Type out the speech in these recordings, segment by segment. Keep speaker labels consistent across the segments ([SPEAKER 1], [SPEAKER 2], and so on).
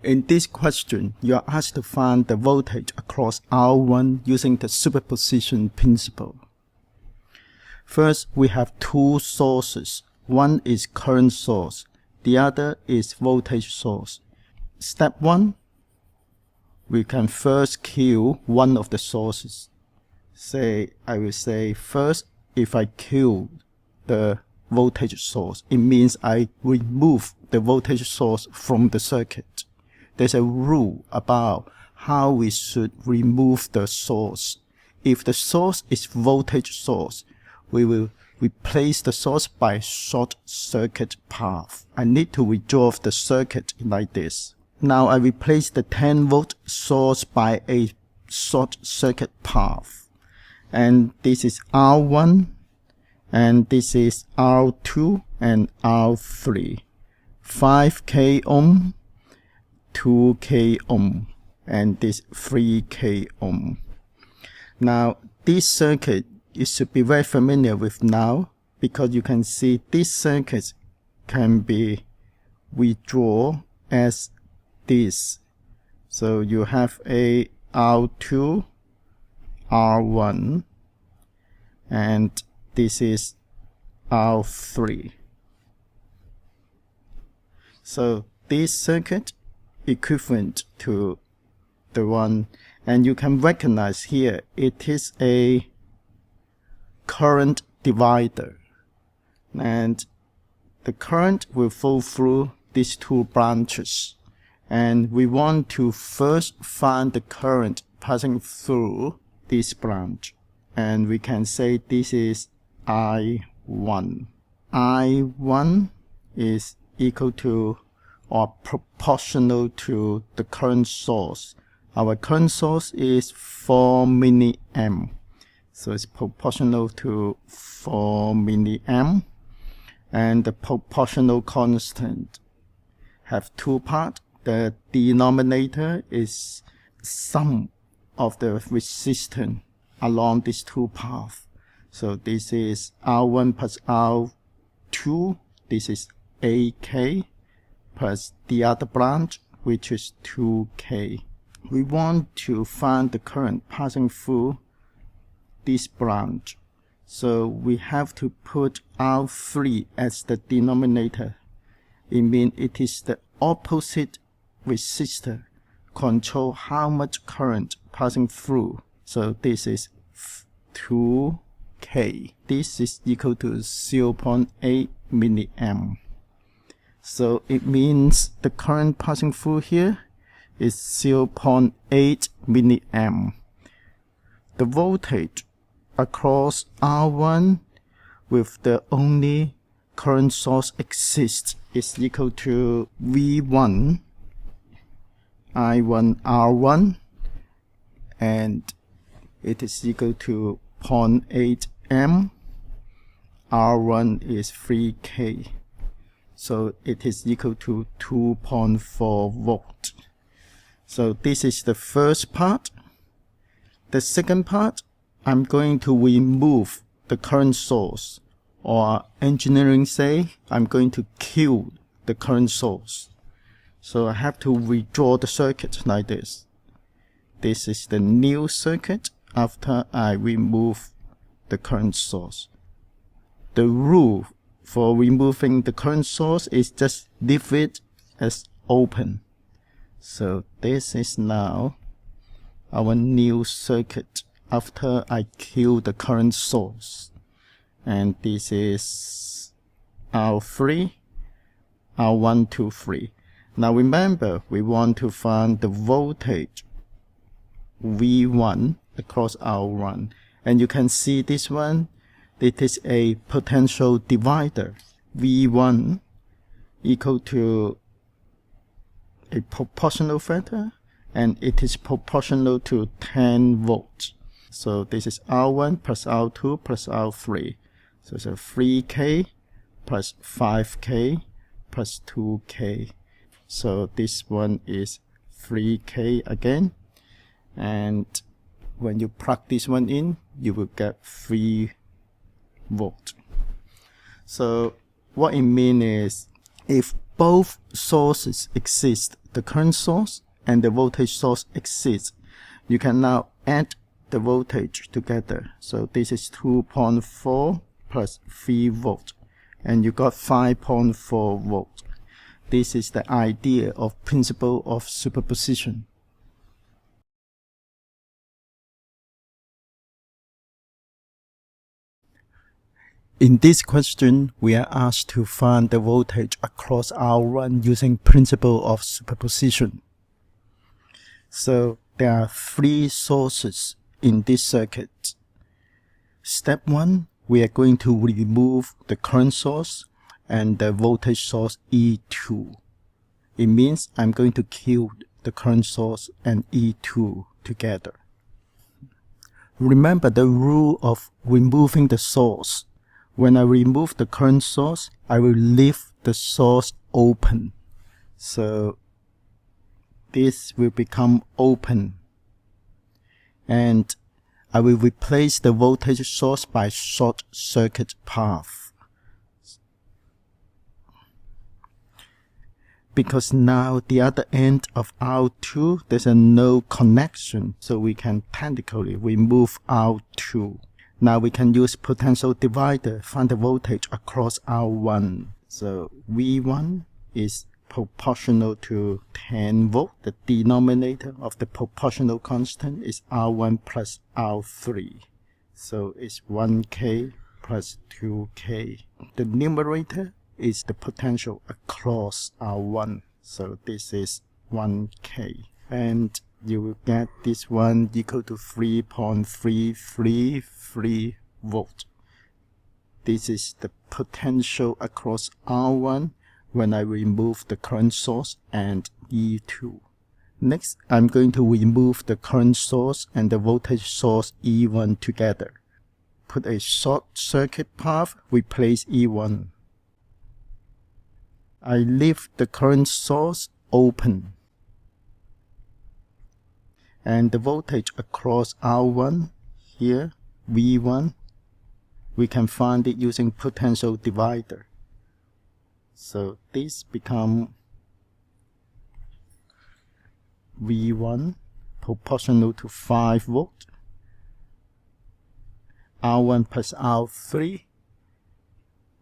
[SPEAKER 1] In this question, you are asked to find the voltage across R1 using the superposition principle. First, we have two sources. One is current source, the other is voltage source. Step 1, we can first kill one of the sources. I will say first, if I kill the voltage source, it means I remove the voltage source from the circuit. There's a rule about how we should remove the source. If the source is voltage source, we will replace the source by short circuit path. I need to withdraw the circuit like this. Now I replace the 10 volt source by a short circuit path. And this is R1, and this is R2 and R3. 5k ohm, 2k ohm, and this 3k ohm. Now this circuit you should be very familiar with now, because you can see this circuit can be withdrawn as this. So you have a R2, R1, and this is R3. So this circuit equivalent to the one, and you can recognize here it is a current divider, and the current will flow through these two branches, and we want to first find the current passing through this branch, and we can say this is I1. I1 is equal to or proportional to the current source. Our current source is 4 milliamp, so it's proportional to 4 milliamp, and the proportional constant have two parts. The denominator is sum of the resistance along these two paths. So this is R1 plus R2, this is AK, plus the other branch, which is 2K. We want to find the current passing through this branch, so we have to put R3 as the denominator. It means it is the opposite resistor control how much current passing through. So this is 2K. This is equal to 0.8 milliamp. So it means the current passing through here is 0.8 milliamp. The voltage across R1 with the only current source exists is equal to V1 I1 R1, and it is equal to 0.8 amp. R1 is 3K, so it is equal to 2.4 volt. So this is the first part. The second part, I'm going to remove the current source, or engineering say I'm going to kill the current source. So I have to withdraw the circuit like this. This is the new circuit after I remove the current source. The rule for removing the current source is just leave it as open. So this is now our new circuit after I kill the current source. And this is R3, R1, 2, 3. Now remember, we want to find the voltage V1 across R1. And you can see this one, it is a potential divider. V1 equal to a proportional factor, and it is proportional to 10 volts. So this is R1 plus R2 plus R3. So it's a 3K plus 5K plus 2K. So this one is 3K again. And when you plug this one in, you will get 3 volt. So what it means is, if both sources exist, the current source and the voltage source exists, you can now add the voltage together. So this is 2.4 plus 3 volt, and you got 5.4 volt. This is the idea of principle of superposition. In this question, we are asked to find the voltage across R1 using principle of superposition. So there are 3 sources in this circuit. Step 1, we are going to remove the current source and the voltage source E2. It means I'm going to kill the current source and E2 together. Remember the rule of removing the source. When I remove the current source, I will leave the source open. So this will become open. And I will replace the voltage source by short circuit path. Because now the other end of R2, there's no connection, so we can technically remove R2. Now we can use potential divider, find the voltage across R1. So V1 is proportional to 10 volt. The denominator of the proportional constant is R1 plus R3. So it's 1K plus 2K. The numerator is the potential across R1. So this is 1K. And you will get this one equal to 3.333 volt. This is the potential across R1 when I remove the current source and E2. Next, I'm going to remove the current source and the voltage source E1 together. Put a short circuit path, replace E1. I leave the current source open. And the voltage across R1 here, V1, we can find it using potential divider. So this becomes V1 proportional to 5 volt. R1 plus R3.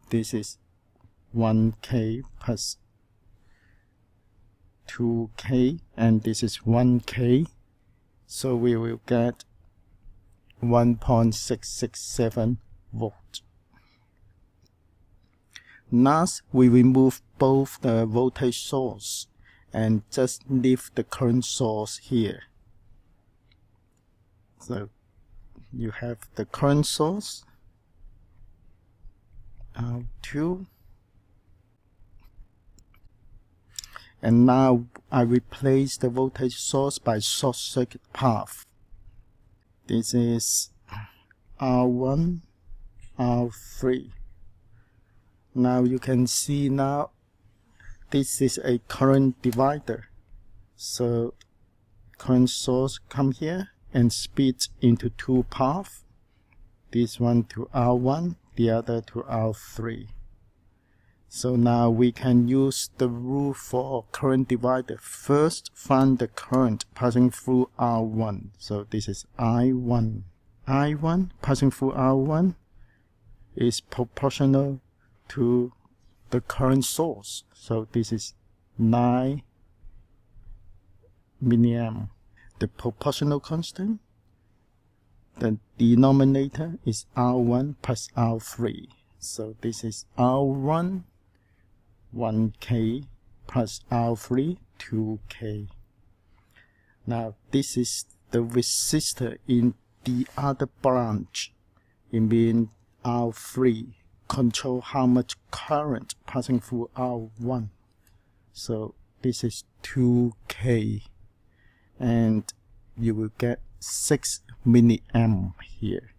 [SPEAKER 1] This is 1K plus 2K, and this is 1K. So we will get 1.667 volt. Last, we remove both the voltage source and just leave the current source here. So you have the current source, R2, and now I replace the voltage source by short circuit path. This is R1, R3. Now you can see now this is a current divider. So current source come here and split into 2 paths. This one to R1, the other to R3. So now we can use the rule for current divider. First, find the current passing through R1. So this is I1. I1 passing through R1 is proportional to the current source. So this is 9 milliamp. The proportional constant, the denominator is R1 plus R3. So this is R1 1K plus R3 2K. Now this is the resistor in the other branch. It means R3 control how much current passing through R1. So this is 2K, and you will get 6 milliamp here.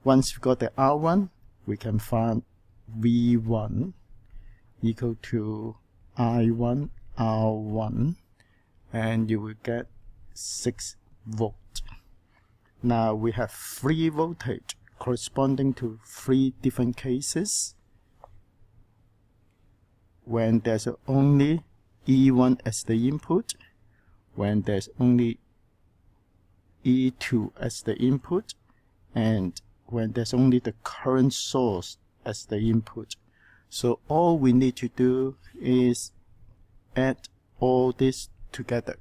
[SPEAKER 1] Once you got the R1, we can find V1 equal to I1 R1, and you will get 6 volt. Now we have 3 voltage corresponding to 3 different cases. when there's only E1 as the input, when there's only E2 as the input, and when there's only the current source as the input. So all we need to do is add all this together.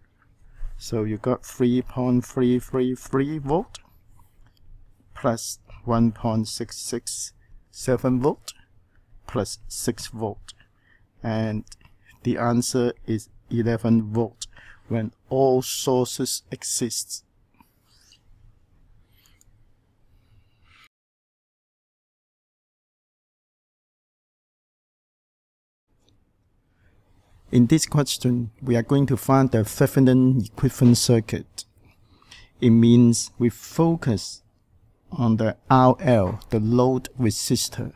[SPEAKER 1] So you got 3.333 volt plus 1.667 volt plus 6 volt, and the answer is 11 volt when all sources exist. In this question, we are going to find the Thevenin equivalent circuit. It means we focus on the RL, the load resistor,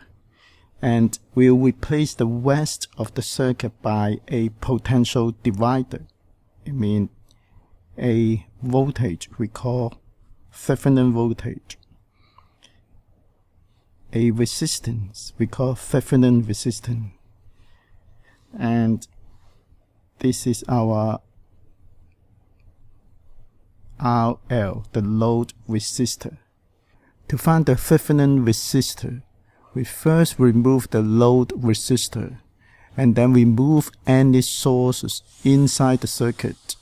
[SPEAKER 1] and we'll replace the rest of the circuit by a potential divider. It means a voltage we call Thevenin voltage, a resistance we call Thevenin resistance, and this is our RL, the load resistor. To find the Thevenin resistor, we first remove the load resistor and then remove any sources inside the circuit.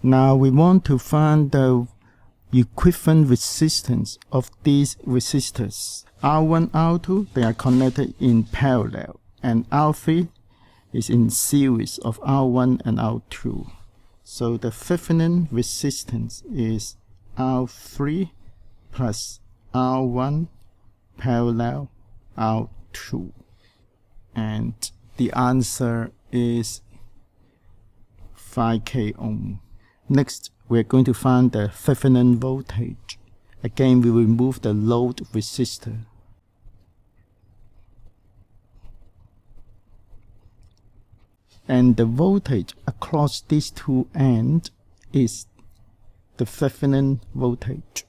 [SPEAKER 1] Now we want to find the equivalent resistance of these resistors. R1, R2, they are connected in parallel, and R3 is in series of R1 and R2. So the Thevenin resistance is R3 plus R1 parallel R2. And the answer is 5k ohm. Next, we're going to find the Thevenin voltage. Again, we remove the load resistor. And the voltage across these two ends is the Thevenin voltage.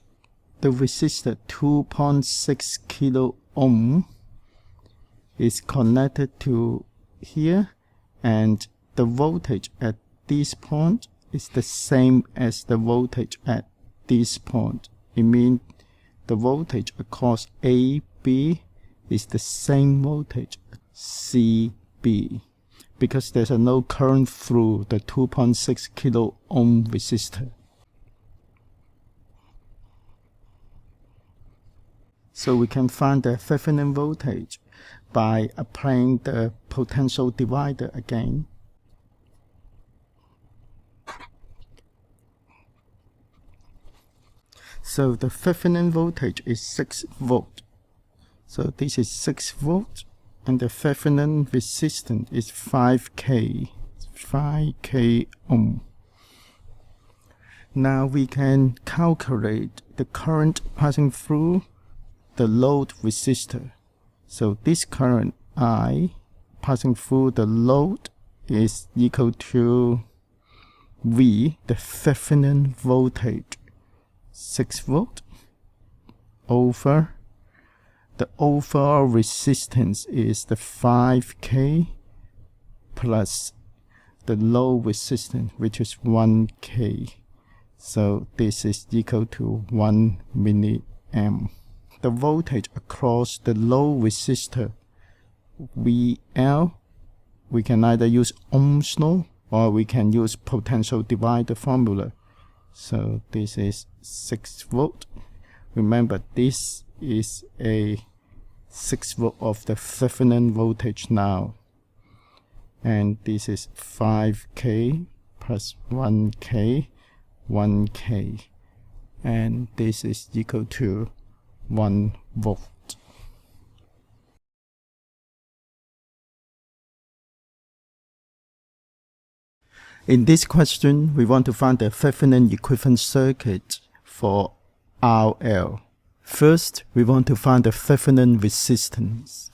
[SPEAKER 1] The resistor 2.6 kilo ohm is connected to here, and the voltage at this point is the same as the voltage at this point. It means the voltage across AB is the same voltage CB, because there's no current through the 2.6 kilo ohm resistor. So we can find the Thevenin voltage by applying the potential divider again. So the Thevenin voltage is 6 volt. So this is 6 volt, and the Thevenin resistance is 5k ohm. Now we can calculate the current passing through the load resistor. So this current I passing through the load is equal to V, the Thevenin voltage, 6 volt, over the overall resistance is the 5k plus the load resistance, which is 1k. So this is equal to 1 milliamp. The voltage across the load resistor VL, we can either use Ohm's law or we can use potential divider formula. So this is 6 volt. Remember, this is a 6 volt of the Thevenin voltage now. And this is 5k plus 1k, 1k. And this is equal to 1 volt. In this question, we want to find the Thevenin equivalent circuit for RL. First, we want to find the Thevenin resistance.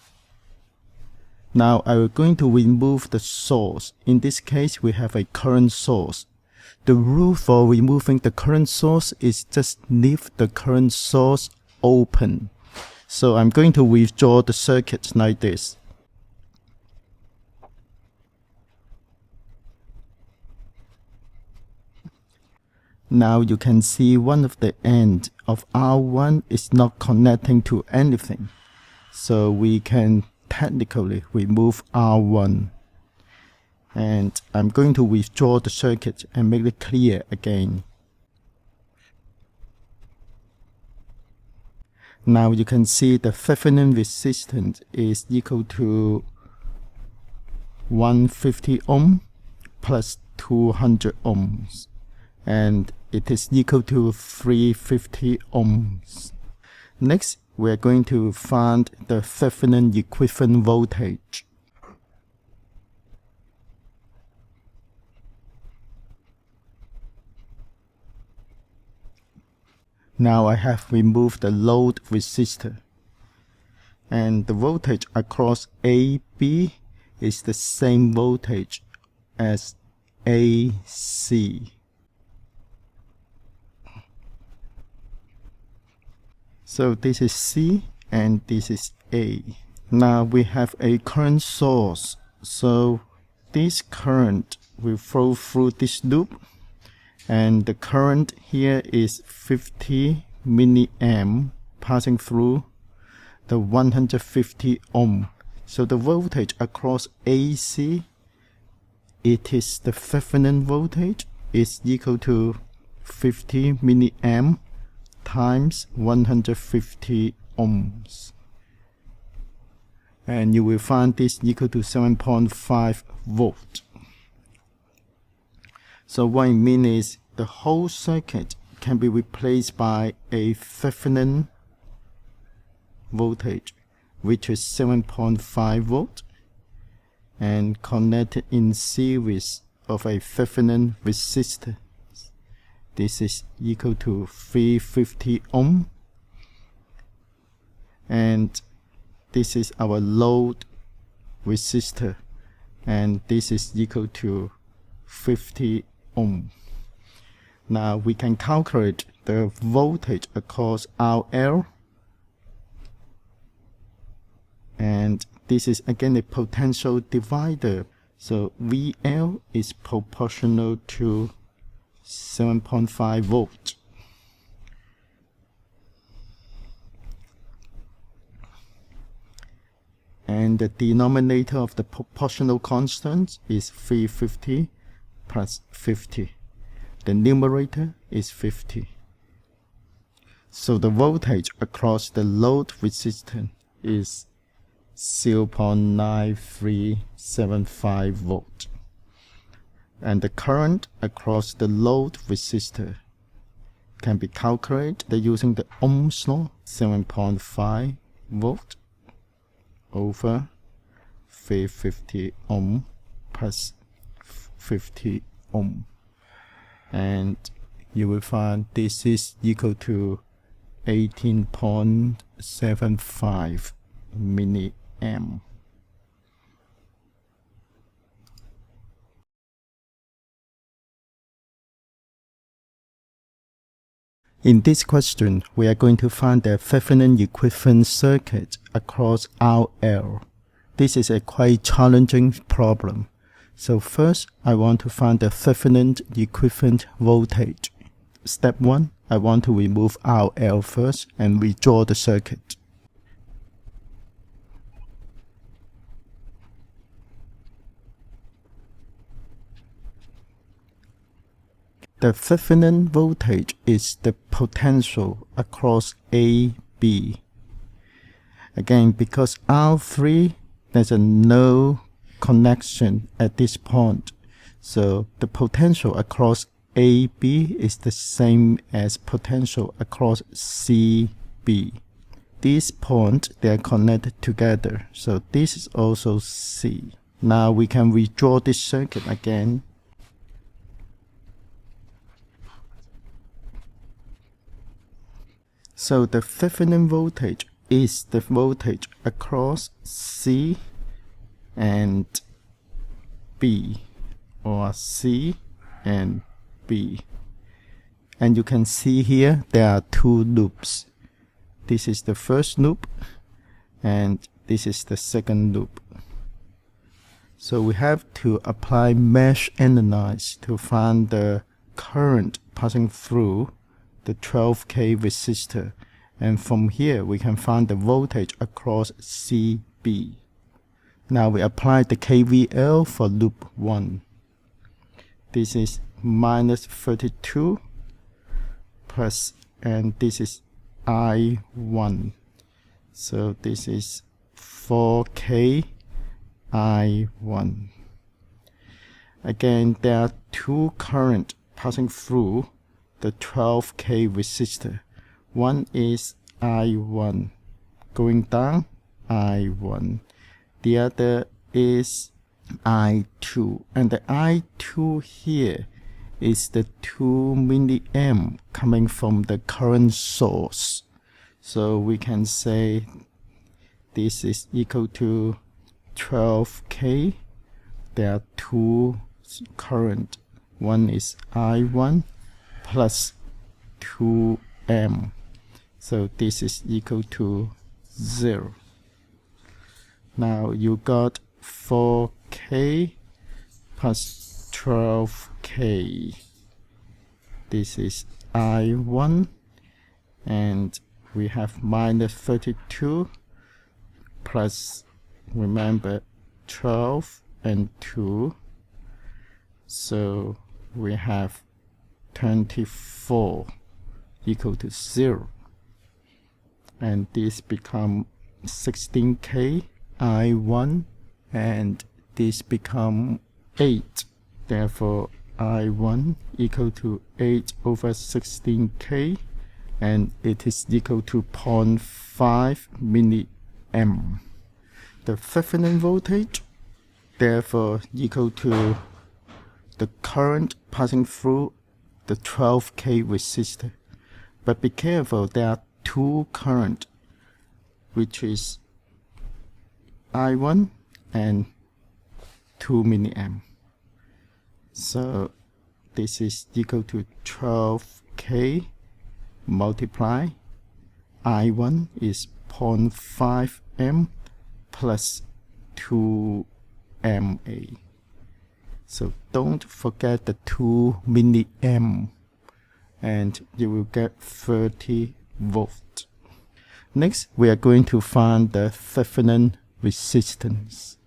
[SPEAKER 1] Now, I'm going to remove the source. In this case, we have a current source. The rule for removing the current source is just leave the current source open. So I'm going to withdraw the circuit like this. Now you can see one of the end of R1 is not connecting to anything. So we can technically remove R1. And I'm going to withdraw the circuit and make it clear again. Now you can see the Thevenin resistance is equal to 150 ohm plus 200 ohms. And it is equal to 350 ohms. Next, we are going to find the Thevenin equivalent voltage. Now I have removed the load resistor, and the voltage across AB is the same voltage as AC. So this is C and this is A. Now we have a current source. So this current will flow through this loop. And the current here is 50 milliamp passing through the 150 ohm. So the voltage across AC, it is the Thevenin voltage, is equal to 50 milliamp times 150 ohms, and you will find this equal to 7.5 volt. So what it means is the whole circuit can be replaced by a Thevenin voltage, which is 7.5 volt, and connected in series of a Thevenin resistor. This is equal to 350 ohm, and this is our load resistor, and this is equal to 50 ohm. Now we can calculate the voltage across RL, and this is again a potential divider, so VL is proportional to 7.5 volt. And the denominator of the proportional constant is 350 plus 50. The numerator is 50. So the voltage across the load resistance is 0.9375 volt. And the current across the load resistor can be calculated using the Ohm's law, 7.5 volt over 350 ohm plus 50 ohm. And you will find this is equal to 18.75 milliamp. In this question, we are going to find the Thevenin equivalent circuit across RL. This is a quite challenging problem. So first, I want to find the Thevenin equivalent voltage. Step 1, I want to remove RL first and redraw the circuit. The Thevenin voltage is the potential across AB. Again, because R3, there's no connection at this point. So the potential across AB is the same as potential across CB. These points, they are connected together. So this is also C. Now we can redraw this circuit again. So the Thevenin voltage is the voltage across C and B, or C and B. And you can see here there are two loops. this is the first loop and this is the second loop. So we have to apply mesh analyze to find the current passing through the 12K resistor, and from here we can find the voltage across CB. Now we apply the KVL for loop 1. This is minus 32 plus, and this is I1. So this is 4K I1. Again, there are two current passing through the 12K resistor. One is I1 going down, I1. The other is I2, and the I2 here is the 2 milliamp coming from the current source. So we can say this is equal to 12K. There are two current. One is I1 plus 2M. So this is equal to 0. Now you got 4K plus 12K. This is I1, and we have minus 32 plus, remember, 12 and 2. So we have 24 equal to 0. And this become 16K I1, and this become 8. Therefore I1 equal to 8 over 16K, and it is equal to 0.5 milliamp. The Thevenin voltage therefore equal to the current passing through the 12K resistor. But be careful, there are two current, which is I1 and 2 milliamp. So this is equal to 12K multiply I1 is 0.5 M plus 2 MA. So don't forget the 2 milliamp, and you will get 30 volt. Next, we are going to find the Thevenin resistance.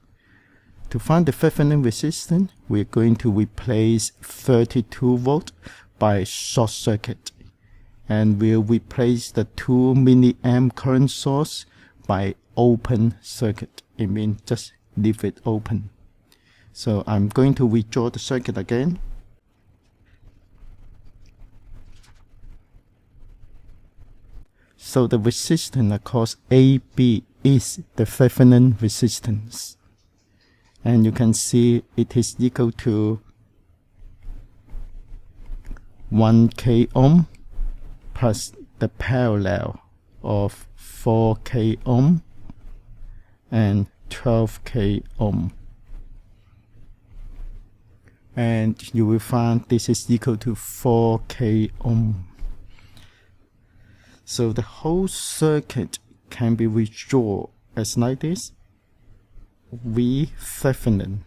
[SPEAKER 1] To find the Thevenin resistance, we are going to replace 32 volt by short circuit, and we'll replace the 2 milliamp current source by open circuit. It means just leave it open. So I'm going to redraw the circuit again. So the resistance across AB is the Thevenin resistance. And you can see it is equal to 1K ohm plus the parallel of 4K ohm and 12K ohm. And you will find this is equal to 4K ohm. So the whole circuit can be redrawn as like this: V Thevenin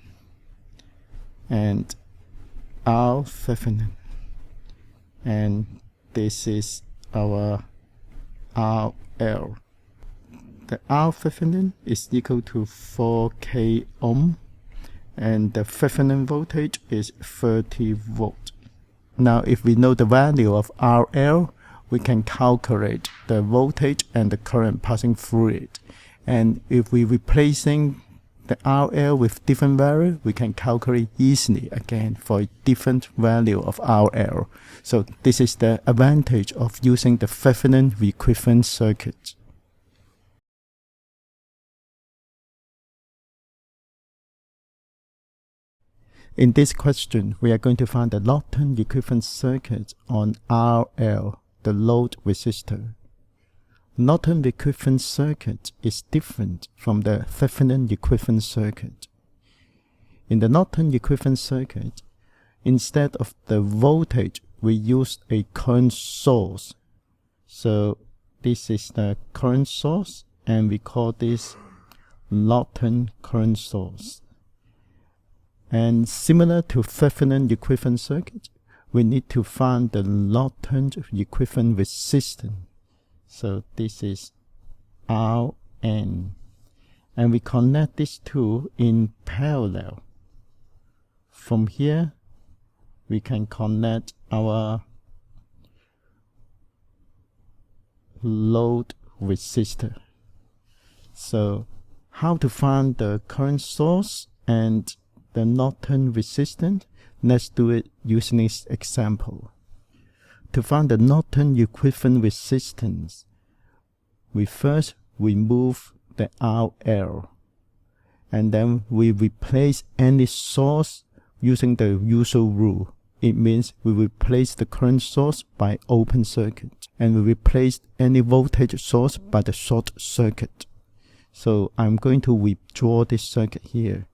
[SPEAKER 1] and R Thevenin, and this is our RL. The R Thevenin is equal to 4K ohm, and the Thevenin voltage is 30 volt. Now if we know the value of RL, we can calculate the voltage and the current passing through it. And if we replacing the RL with different value, we can calculate easily again for a different value of RL. So this is the advantage of using the Thevenin equivalent circuit. In this question, we are going to find the Norton equivalent circuit on RL, the load resistor. Norton equivalent circuit is different from the Thevenin equivalent circuit. In the Norton equivalent circuit, instead of the voltage, we use a current source. So this is the current source, and we call this Norton current source. And similar to Thevenin equivalent circuit, we need to find the Norton equivalent resistance. So this is Rn, and we connect these two in parallel. From here, we can connect our load resistor. So how to find the current source and the Norton resistance? Let's do it using this example. To find the Norton equivalent resistance, we first remove the RL, and then we replace any source using the usual rule. It means we replace the current source by open circuit, and we replace any voltage source by the short circuit. So I'm going to withdraw this circuit here.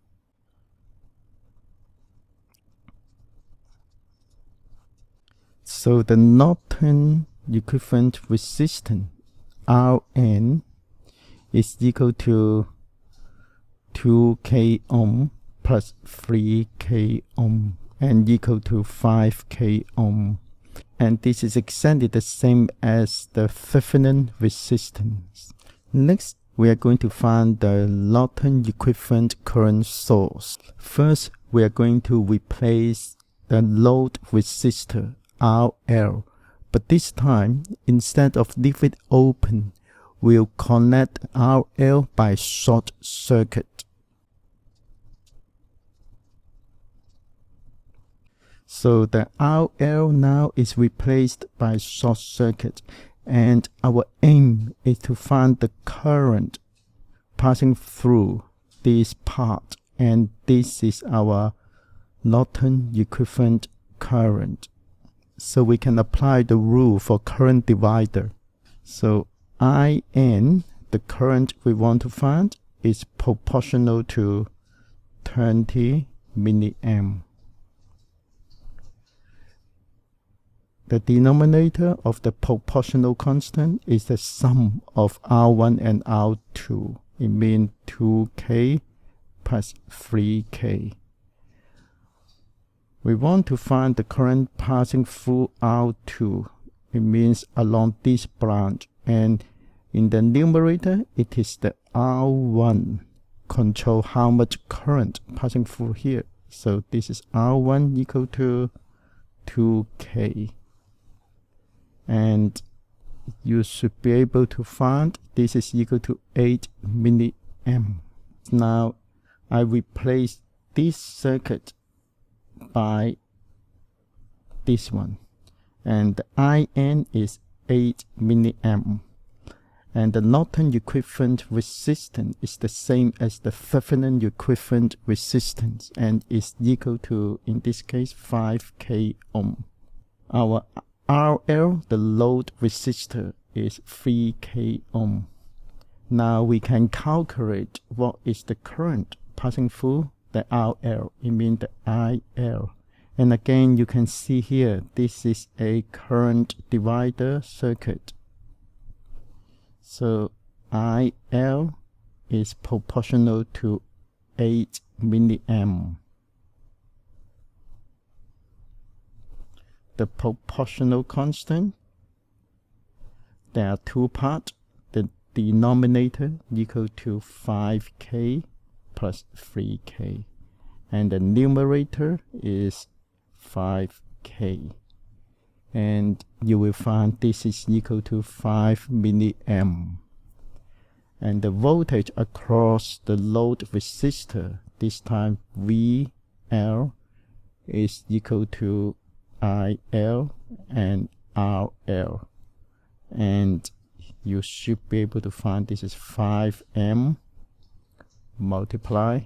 [SPEAKER 1] So the Norton equivalent resistance Rn is equal to 2k ohm plus 3k ohm and equal to 5k ohm. And this is exactly the same as the Thevenin resistance. Next, we are going to find the Norton equivalent current source. First, we are going to replace the load resistor RL, but this time, instead of leave it open, we'll connect RL by short circuit. So the RL now is replaced by short circuit, and our aim is to find the current passing through this part, and this is our Norton equivalent current. So we can apply the rule for current divider. So IN, the current we want to find, is proportional to 20 milliamp. The denominator of the proportional constant is the sum of R1 and R2. It means 2k plus 3k. We want to find the current passing through R2. It means along this branch, and in the numerator it is the R1 control how much current passing through here. So this is R1 equal to 2k, and you should be able to find this is equal to 8 milliamp. Now I replace this circuit by this one, and the IN is 8 milliamp, and the Norton equivalent resistance is the same as the Thevenin equivalent resistance, and is equal to, in this case, 5k ohm. Our RL, the load resistor, is 3k ohm. Now we can calculate what is the current passing through the RL, it means the IL. And again, you can see here, this is a current divider circuit. So IL is proportional to 8 milliamp. The proportional constant, there are two parts. The denominator equal to 5k plus 3k, and the numerator is 5k, and you will find this is equal to 5 milliamp. And the voltage across the load resistor, this time VL, is equal to IL and RL, and you should be able to find this is 5M multiply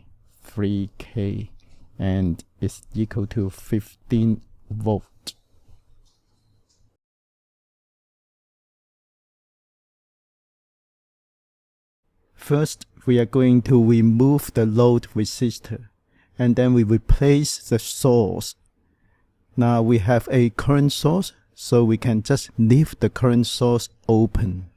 [SPEAKER 1] 3k, and it's equal to 15 volt. First, we are going to remove the load resistor, and then we replace the source. Now we have a current source, so we can just leave the current source open.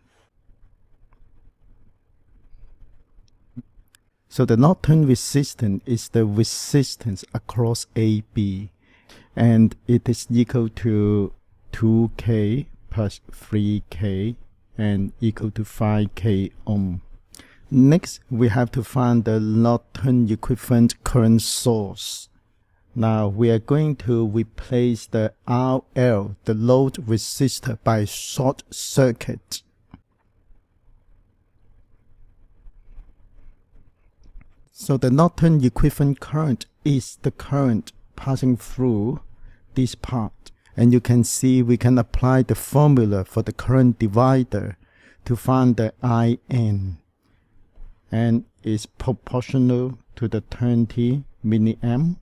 [SPEAKER 1] So the Norton resistance is the resistance across AB, and it is equal to 2K plus 3K and equal to 5K ohm. Next, we have to find the Norton equivalent current source. Now we are going to replace the RL, the load resistor, by short circuit. So the Norton equivalent current is the current passing through this part. And you can see we can apply the formula for the current divider to find the IN. And is proportional to the 20 milliamp.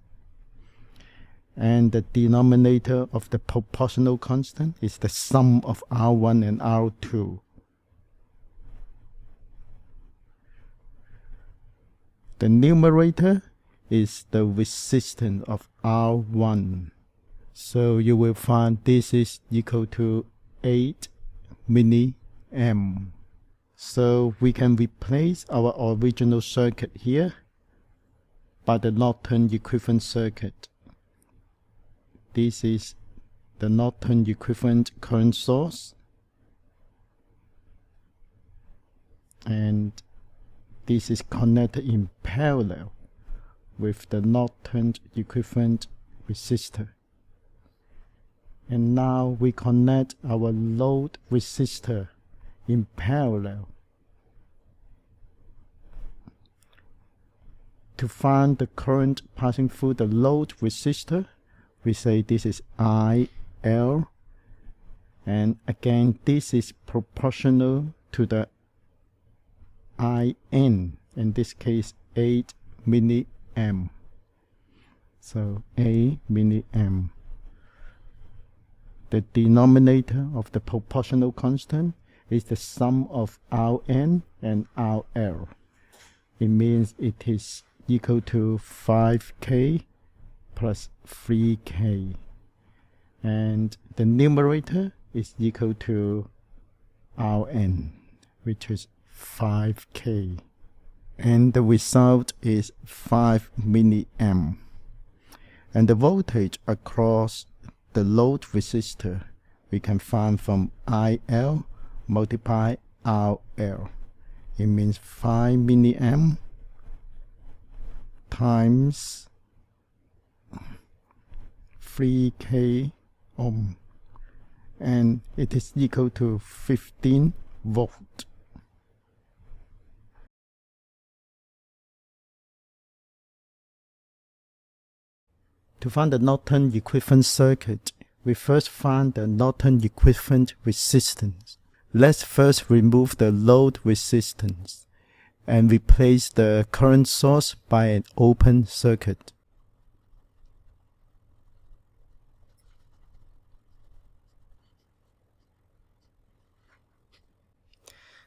[SPEAKER 1] And the denominator of the proportional constant is the sum of R1 and R2. The numerator is the resistance of R1. So you will find this is equal to 8 milliamp. So we can replace our original circuit here by the Norton equivalent circuit. This is the Norton equivalent current source. And this is connected in parallel with the Norton equivalent resistor. And now we connect our load resistor in parallel. To find the current passing through the load resistor, we say this is IL, and again this is proportional to the IN, in this case 8 milliamp. So 8 milliamp. The denominator of the proportional constant is the sum of Rn and Rl. It means it is equal to 5K plus 3K. And the numerator is equal to Rn, which is 5K. And the result is 5 milliamp. And the voltage across the load resistor we can find from IL multiply RL. It means 5 milliamp times 3K ohm, and it is equal to 15 volt. To find the Norton equivalent circuit, we first find the Norton equivalent resistance. Let's first remove the load resistance and replace the current source by an open circuit.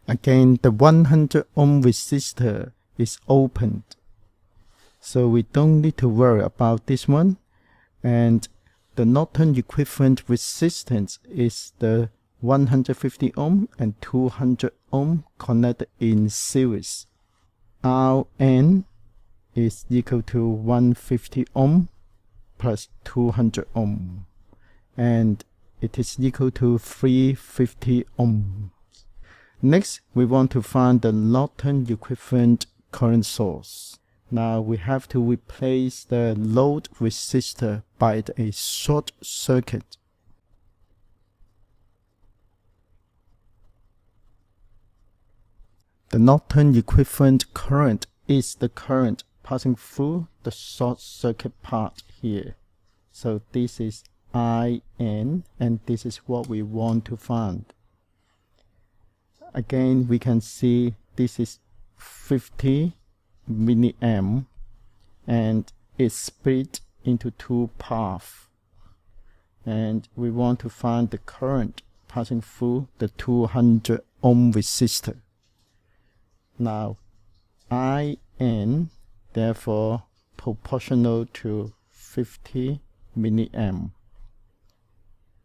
[SPEAKER 1] Again, the 100 ohm resistor is opened, so we don't need to worry about this one. And the Norton equivalent resistance is the 150 ohm and 200 ohm connected in series. Rn is equal to 150 ohm plus 200 ohm, and it is equal to 350 ohm. Next, we want to find the Norton equivalent current source. Now we have to replace the load resistor by a short circuit. The Norton equivalent current is the current passing through the short circuit part here. So this is IN, and this is what we want to find. Again, we can see this is 50 milliamp, and it's split into two paths, and we want to find the current passing through the 200 ohm resistor. Now IN therefore proportional to 50 milliamp,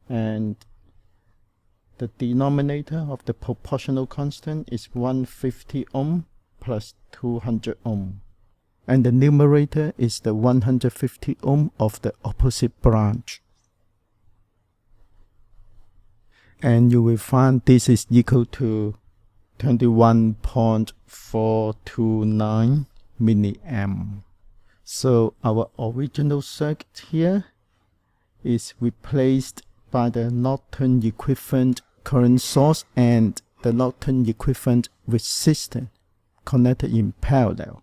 [SPEAKER 1] and the denominator of the proportional constant is 150 ohm plus 200 ohm. and the numerator is the 150 ohm of the opposite branch. And you will find this is equal to 21.429 milliamp. So our original circuit here is replaced by the Norton equivalent current source and the Norton equivalent resistor connected in parallel.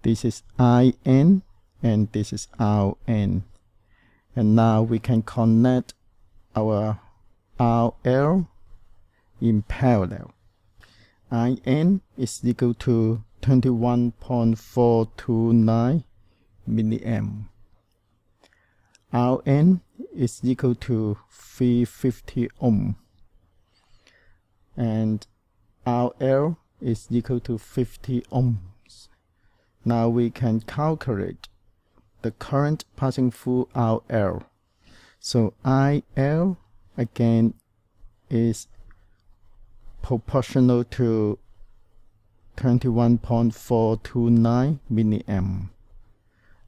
[SPEAKER 1] This is IN and this is RN. And now we can connect our RL in parallel. IN is equal to 21.429 milliamp. Rn is equal to 350 ohm. And RL is equal to 50 ohms. Now we can calculate the current passing through RL. So IL again is proportional to 21.429 milliamp.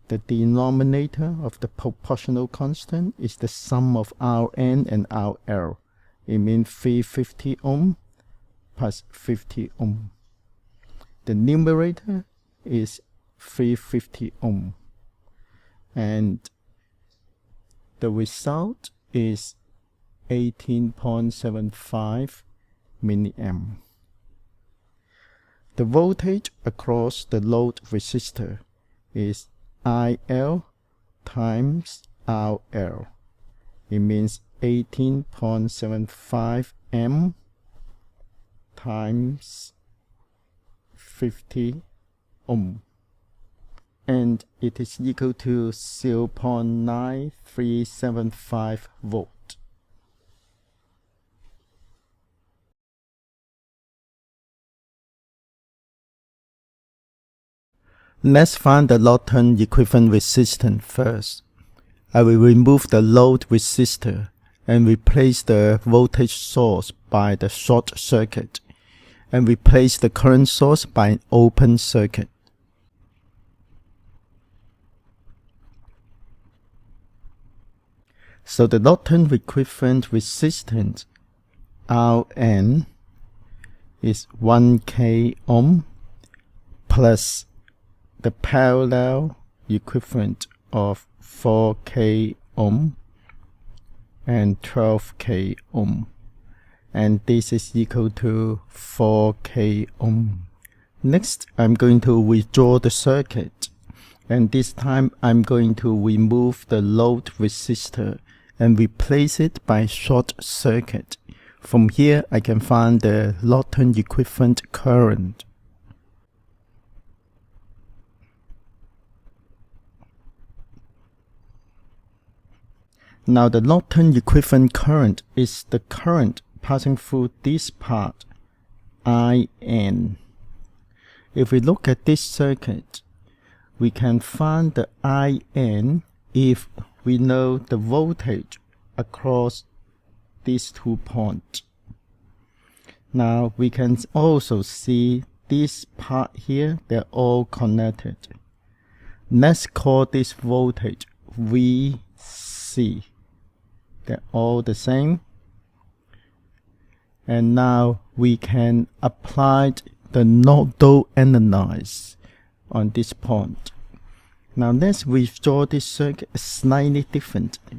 [SPEAKER 1] The denominator of the proportional constant is the sum of Rn and RL. It means 350 ohm plus 50 ohm. The numerator is 350 ohm. And the result is 18.75 milliamp. The voltage across the load resistor is IL times RL. It means 18.75 M times 50 ohm. And it is equal to 0.9375 volt. Let's find the Norton equivalent resistance first. I will remove the load resistor and replace the voltage source by the short circuit, and replace the current source by an open circuit. So the Norton equivalent resistance Rn is 1k ohm plus the parallel equivalent of 4k ohm and 12k ohm, and this is equal to 4k ohm. Next, I'm going to withdraw the circuit, and this time I'm going to remove the load resistor and replace it by short circuit. From here I can find the Norton equivalent current. Now the Norton equivalent current is the current passing through this part, IN. If we look at this circuit, we can find the IN if we know the voltage across these 2 points. Now we can also see this part here, they're all connected. Let's call this voltage VC. They're all the same. And now we can apply the nodal analysis on this point. Now let's withdraw this circuit slightly differently.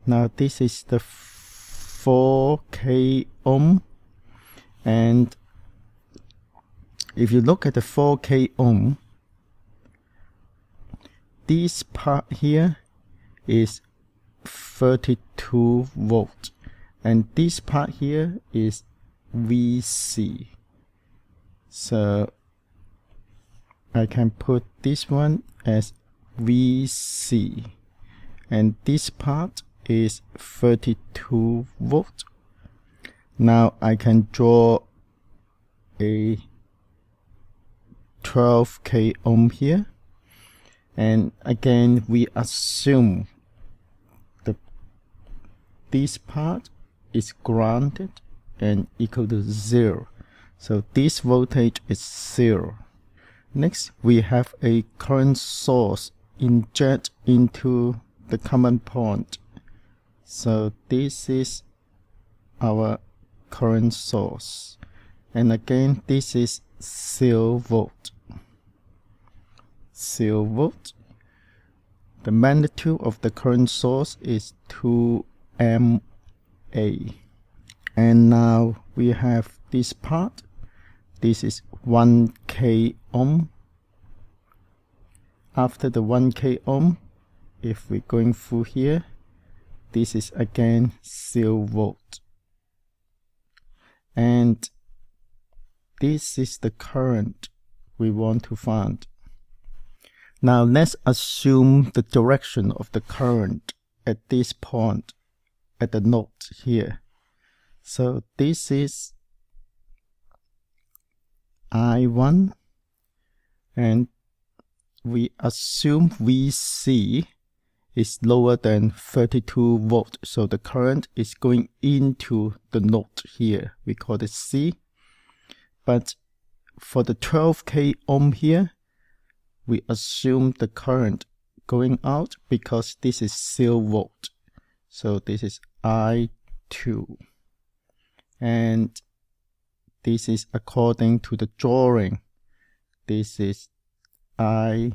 [SPEAKER 1] Now this is the 4k ohm, and if you look at the 4k ohm, this part here is 32 volt, and this part here is VC. So I can put this one as VC, and this part is 32 volt. Now I can draw a 12k ohm here, and again we assume this part is grounded and equal to 0. So this voltage is 0. Next, we have a current source inject into the common point. So this is our current source. And again, this is 0 volt. 0 volt. The magnitude of the current source is 2 mA. And now we have this part. This is 1 k ohm. After the 1 k ohm, if we're going through here, this is again 0 volt. And this is the current we want to find. Now let's assume the direction of the current at this point, at the node here. So this is I1, and we assume VC is lower than 32 volt. So the current is going into the node here. We call it C. But for the 12k ohm here, we assume the current going out because this is 0 volt. So this is I2. And this is according to the drawing. This is I3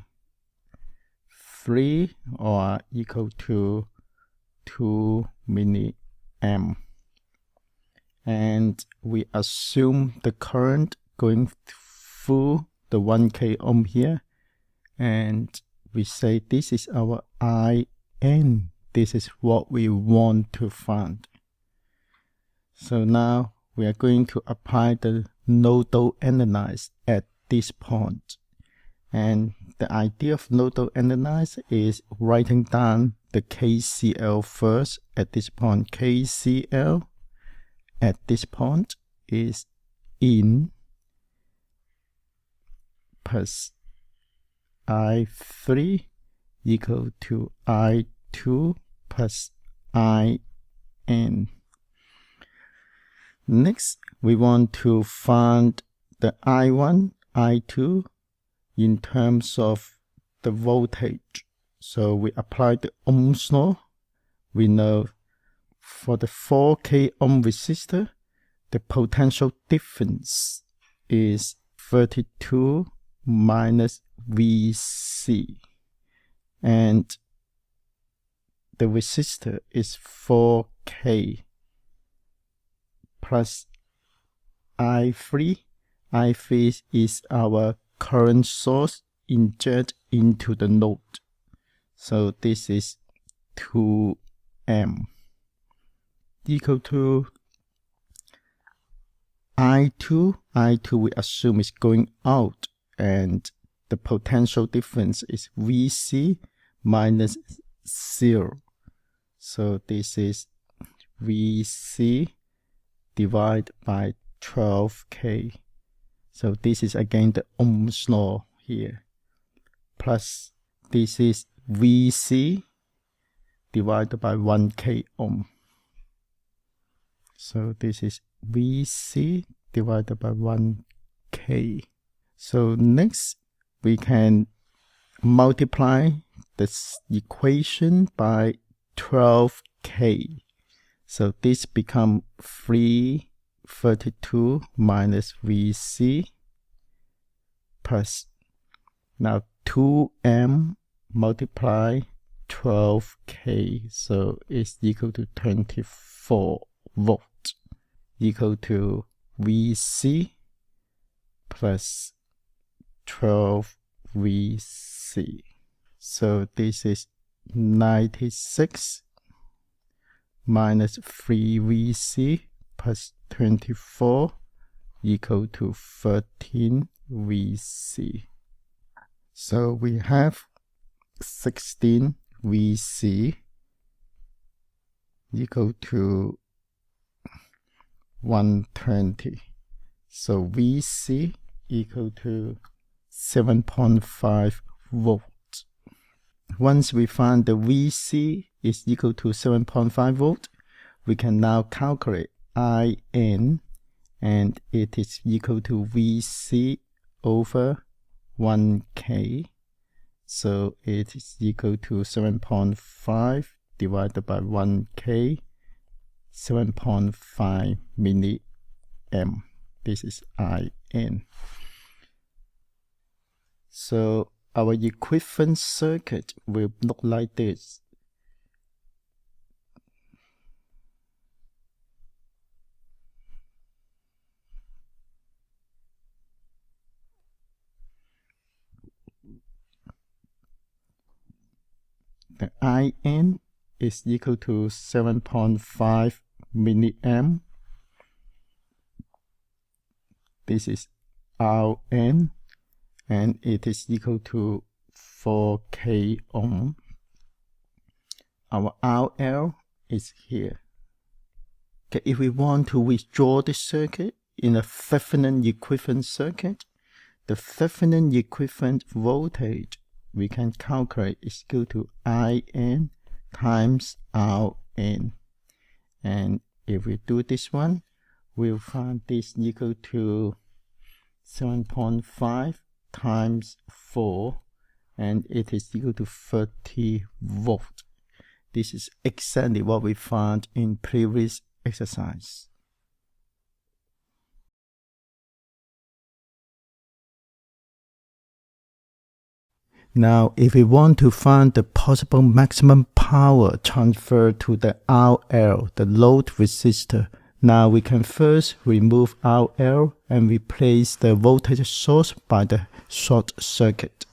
[SPEAKER 1] or equal to 2 milliamp. And we assume the current going through the 1k ohm here. And we say this is our IN. This is what we want to find. So now we are going to apply the nodal analysis at this point. And the idea of nodal analysis is writing down the KCL first at this point. KCL at this point is in plus I3 equal to I2 plus IN. Next, we want to find the I1, I2 in terms of the voltage. So we apply the Ohm's law. We know for the 4k ohm resistor, the potential difference is 32 minus VC. And the resistor is 4k plus I3. I3 is our current source inject into the node. So this is 2 amp equal to I2. I2 we assume is going out, and the potential difference is VC minus 0. So this is VC divided by 12k. So this is again the Ohm's law here. Plus this is VC divided by 1k ohm. So this is VC divided by 1k. So next we can multiply this equation by 12k. So this becomes 332 minus VC plus now 2M multiply 12k. So it's equal to 24 volt equal to VC plus 12 VC. So this is 96 minus 3 VC plus 24 equal to 13 VC. So we have 16 VC equal to 120. So VC equal to 7.5 volts. Once we find the VC is equal to 7.5 volt, we can now calculate IN, and it is equal to VC over 1K. So it is equal to 7.5 divided by 1K, 7.5 milliamp. This is IN. So our equivalent circuit will look like this. The IN is equal to 7.5 milliamp. This is RN, and it is equal to 4K ohm. Our RL is here. Okay, if we want to withdraw the circuit in a Thevenin equivalent circuit, the Thevenin equivalent voltage we can calculate is equal to IN times RN. And if we do this one, we'll find this equal to 7.5 times 4, and it is equal to 30 volts. This is exactly what we found in previous exercise. Now, if we want to find the possible maximum power transferred to the RL, the load resistor, now we can first remove RL and replace the voltage source by the short circuit.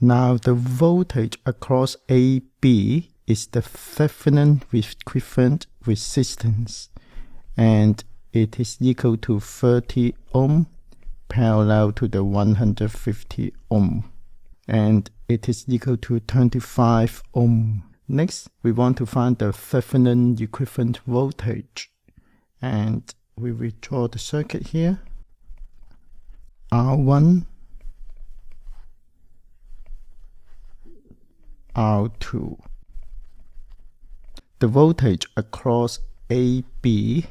[SPEAKER 1] Now the voltage across AB is the Thevenin equivalent resistance, and it is equal to 30 ohm parallel to the 150 ohm, and it is equal to 25 ohm. Next, we want to find the Thevenin equivalent voltage, and we will draw the circuit here. R1, R2. The voltage across AB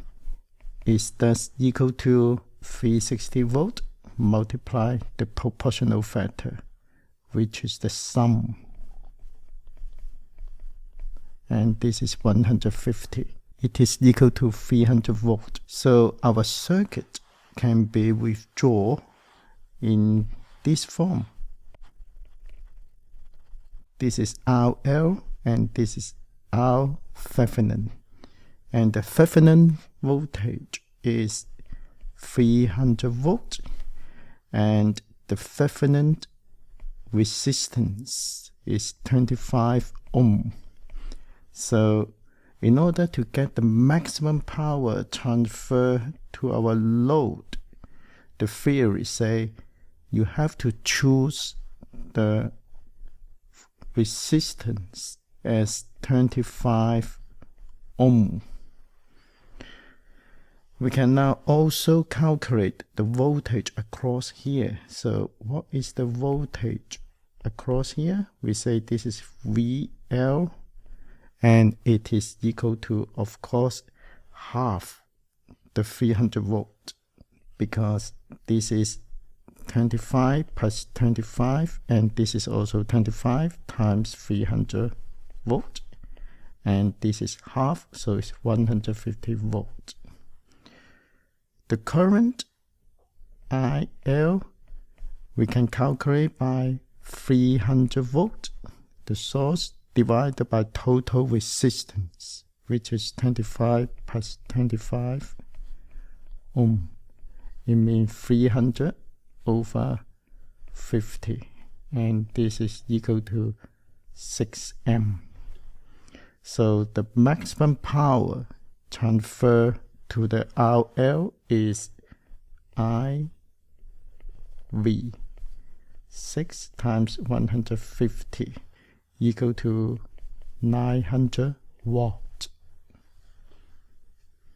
[SPEAKER 1] is thus equal to 360 volt multiply the proportional factor, which is the sum, and this is 150. It is equal to 300 volt. So our circuit can be withdrawn in this form. This is RL and this is R Thevenin, and the Thevenin voltage is 300 volt, and the Thevenin resistance is 25 ohm. So in order to get the maximum power transfer to our load, the theory say you have to choose the resistance as 25 ohm. We can now also calculate the voltage across here. So what is the voltage across here? We say this is VL, and it is equal to, of course, half the 300 volt, because this is 25 plus 25, and this is also 25 times 300 volt, and this is half, so it's 150 volt. The current IL we can calculate by 300 volt, the source, divided by total resistance, which is 25 plus 25 ohm. It means 300 over 50, and this is equal to 6 amp. So the maximum power transfer to the RL is IV, 6 times 150 equal to 900 watt.